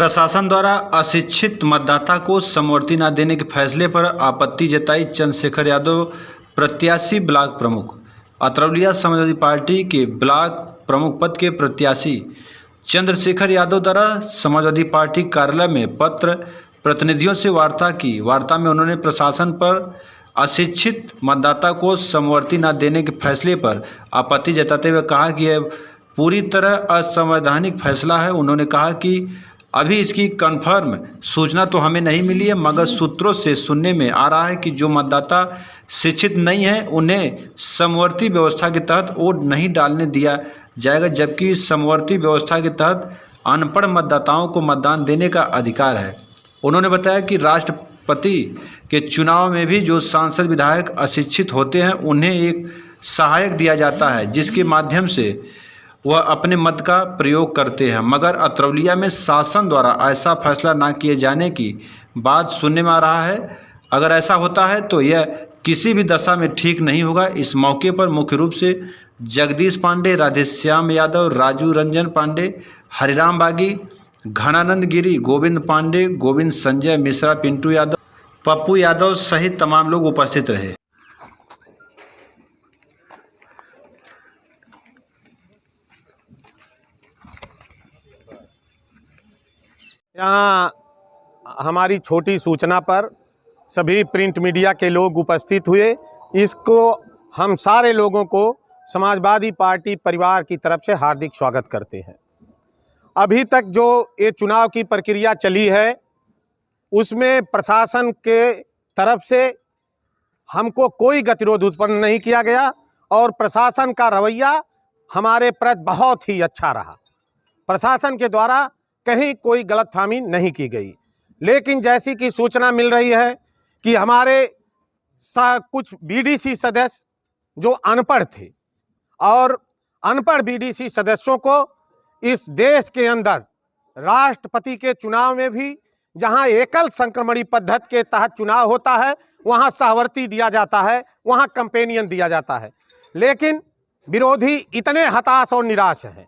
प्रशासन द्वारा अशिक्षित मतदाता को समवर्ती न देने के फैसले पर आपत्ति जताई चंद्रशेखर यादव प्रत्याशी ब्लॉक प्रमुख। अतरौलिया समाजवादी पार्टी के ब्लॉक प्रमुख पद के प्रत्याशी चंद्रशेखर यादव द्वारा समाजवादी पार्टी कार्यालय में पत्र प्रतिनिधियों से वार्ता की। वार्ता में उन्होंने प्रशासन पर अशिक्षित मतदाता को समवर्ती न देने के फैसले पर आपत्ति जताते हुए कहा कि यह पूरी तरह असंवैधानिक फैसला है। उन्होंने कहा कि अभी इसकी कन्फर्म सूचना तो हमें नहीं मिली है, मगर सूत्रों से सुनने में आ रहा है कि जो मतदाता शिक्षित नहीं है उन्हें समवर्ती व्यवस्था के तहत वोट नहीं डालने दिया जाएगा, जबकि समवर्ती व्यवस्था के तहत अनपढ़ मतदाताओं को मतदान देने का अधिकार है। उन्होंने बताया कि राष्ट्रपति के चुनाव में भी जो सांसद विधायक अशिक्षित होते हैं उन्हें एक सहायक दिया जाता है, जिसके माध्यम से वह अपने मत का प्रयोग करते हैं, मगर अतरौलिया में शासन द्वारा ऐसा फैसला न किए जाने की बात सुनने में आ रहा है। अगर ऐसा होता है तो यह किसी भी दशा में ठीक नहीं होगा। इस मौके पर मुख्य रूप से जगदीश पांडे, राधेश्याम यादव, राजू रंजन पांडे, हरिराम बागी, घनानंद गिरी, गोविंद पांडे, गोविंद संजय मिश्रा, पिंटू यादव, पप्पू यादव सहित तमाम लोग उपस्थित रहे। यहाँ हमारी छोटी सूचना पर सभी प्रिंट मीडिया के लोग उपस्थित हुए। इसको हम सारे लोगों को समाजवादी पार्टी परिवार की तरफ से हार्दिक स्वागत करते हैं। अभी तक जो ये चुनाव की प्रक्रिया चली है उसमें प्रशासन के तरफ से हमको कोई गतिरोध उत्पन्न नहीं किया गया और प्रशासन का रवैया हमारे प्रति बहुत ही अच्छा रहा। प्रशासन के द्वारा कहीं कोई गलतफहमी नहीं की गई। लेकिन जैसी कि सूचना मिल रही है कि हमारे कुछ बीडीसी सदस्य जो अनपढ़ थे और अनपढ़ बीडीसी सदस्यों को इस देश के अंदर राष्ट्रपति के चुनाव में भी जहां एकल संक्रमणी पद्धति के तहत चुनाव होता है वहां सहवर्ती दिया जाता है, वहां कंपेनियन दिया जाता है। लेकिन विरोधी इतने हताश और निराश हैं,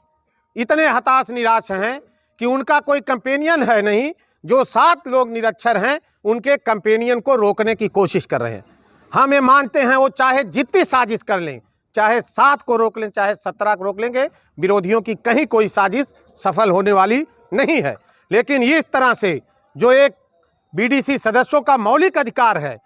इतने हताश निराश हैं कि उनका कोई कंपेनियन है नहीं। जो 7 लोग निरक्षर हैं उनके कंपेनियन को रोकने की कोशिश कर रहे हैं। हम ये मानते हैं वो चाहे जितनी साजिश कर लें, चाहे 7 को रोक लें, चाहे 17 को रोक लेंगे, विरोधियों की कहीं कोई साजिश सफल होने वाली नहीं है। लेकिन इस तरह से जो एक बीडीसी सदस्यों का मौलिक अधिकार है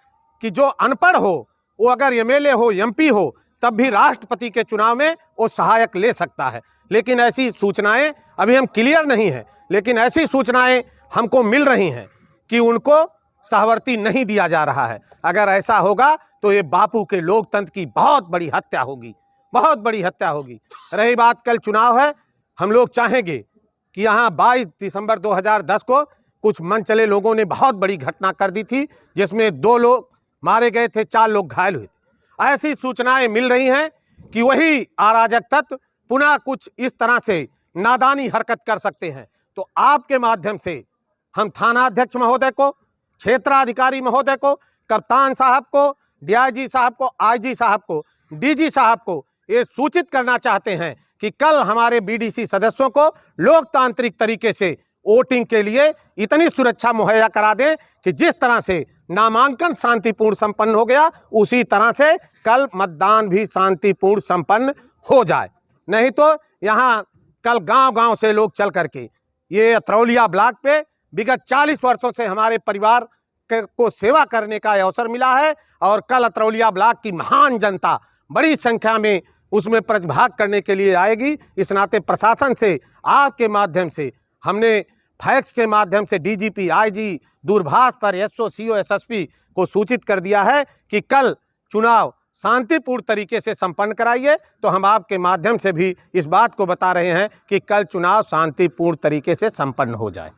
कि जो अनपढ़ हो वो अगर एमएलए हो, एमपी हो, तब भी राष्ट्रपति के चुनाव में वो सहायक ले सकता है। लेकिन ऐसी सूचनाएं अभी हम क्लियर नहीं है, लेकिन ऐसी सूचनाएं हमको मिल रही हैं कि उनको सहवर्ती नहीं दिया जा रहा है। अगर ऐसा होगा तो ये बापू के लोकतंत्र की बहुत बड़ी हत्या होगी, बहुत बड़ी हत्या होगी। रही बात कल चुनाव है, हम लोग चाहेंगे कि यहाँ 22 दिसंबर 2010 को कुछ मन चले लोगों ने बहुत बड़ी घटना कर दी थी, जिसमें 2 लोग मारे गए थे, 4 लोग घायल हुए थे। ऐसी सूचनाएं मिल रही हैं कि वही अराजक तत्व पुनः कुछ इस तरह से नादानी हरकत कर सकते हैं। तो आपके माध्यम से हम थाना अध्यक्ष महोदय को, क्षेत्राधिकारी महोदय को, कप्तान साहब को, डीआईजी साहब को, आईजी साहब को, डीजी साहब को ये सूचित करना चाहते हैं कि कल हमारे बीडीसी सदस्यों को लोकतांत्रिक तरीके से वोटिंग के लिए इतनी सुरक्षा मुहैया करा दें कि जिस तरह से नामांकन शांतिपूर्ण संपन्न हो गया उसी तरह से कल मतदान भी शांतिपूर्ण संपन्न हो जाए। नहीं तो यहाँ कल गांव-गांव से लोग चल करके ये अतरौलिया ब्लॉक पे विगत 40 वर्षों से हमारे परिवार को सेवा करने का अवसर मिला है और कल अतरौलिया ब्लॉक की महान जनता बड़ी संख्या में उसमें प्रतिभाग करने के लिए आएगी। इस नाते प्रशासन से आपके माध्यम से हमने फैक्स के माध्यम से डीजीपी, आईजी, दूरभाष पर एसओ, सीओ, एसएसपी को सूचित कर दिया है कि कल चुनाव शांतिपूर्ण तरीके से संपन्न कराइए। तो हम आपके माध्यम से भी इस बात को बता रहे हैं कि कल चुनाव शांतिपूर्ण तरीके से संपन्न हो जाए।